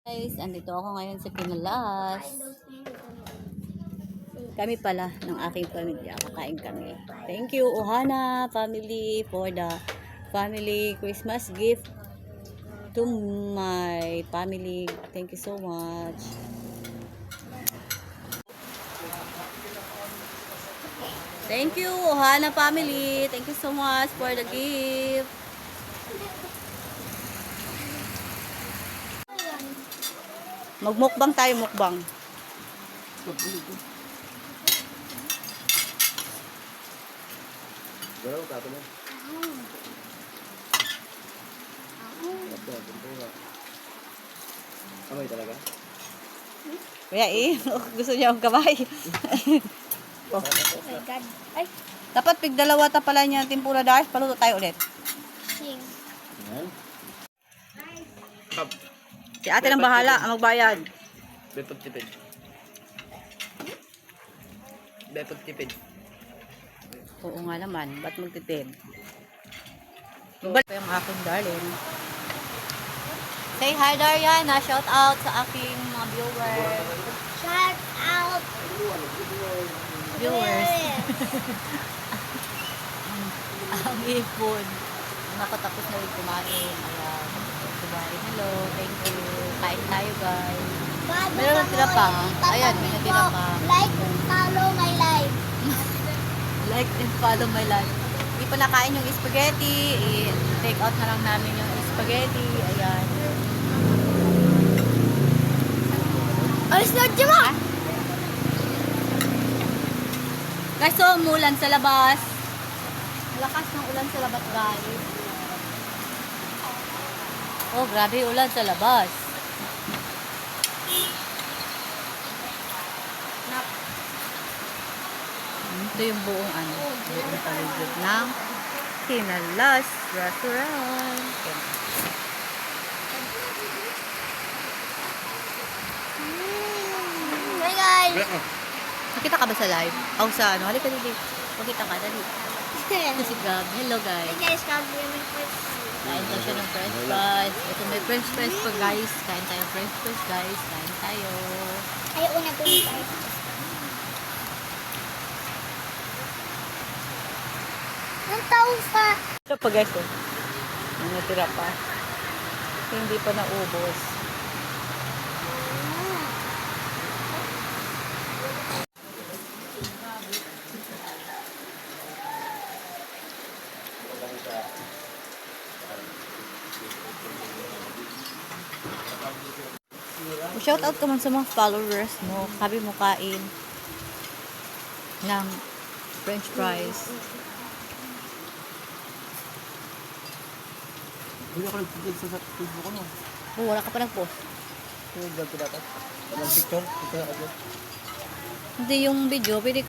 Guys, andito ako ngayon sa Pinalas. Kami pala ng aking pamilya. Kakain kami. Thank you, Ohana family, for the family Christmas gift to my family. Thank you so much. Thank you, Ohana family. Thank you so much for the gift. Magmukbang tayo, mukbang. Gano'n ka ito mo? Amoy talaga? Kaya gusto niya ang kamay. Oh my God. Ay, Dapat pigdalawa ta pala niya tempura dahil paluto tayo ulit. sing. Yan. Kap. Si ate nang bahala ang magbayad. Bepod tipid. Bepod tipid. Oo nga naman, ba't magtitip? Magbalik pa yung aking darling. Say hi Dariana, shout out sa aking mga viewers. Shout out. Viewers. Ang ipon. Nakatapos na rin kumain. Ayan. Kumain. Hello, thank you. Kain tayo guys. Meron na tira pa. Ayan, may natira pa. Like and follow my life. Like and follow my life. Hindi pa nakain yung spaghetti. I-take out na lang namin yung spaghetti. Ayan. Alis na dyan mo! Guys, so umulan sa labas. Malakas ng ulan sa labas, guys. Oh, grabe ulan sa labas. Ito yung buong buong paligid ng Pinalas Restaurant. Hi guys! Nakita ka ba sa live? O sa ano? Halika dito. Pakita ka, dali. Ito si Gab. Hello Hi guys. guys, kami may first. Kain tayo siya ng french fries. Ito may french fries pa guys. Kain tayo french fries guys. Kain tayo. Ayaw una po ni guys. Ang tao pa. Ito pa guys oh. Ang natira pa. Hindi pa naubos. Shout out ka man sa mga followers mo. Sabi mo kain ng french fries. Hindi ako nagpipig sa Facebook ko no. Oh, wala ka pa nag-post. Yung vlog ko dapat. Walang picture. Ito na upload. Hindi yung video, pwede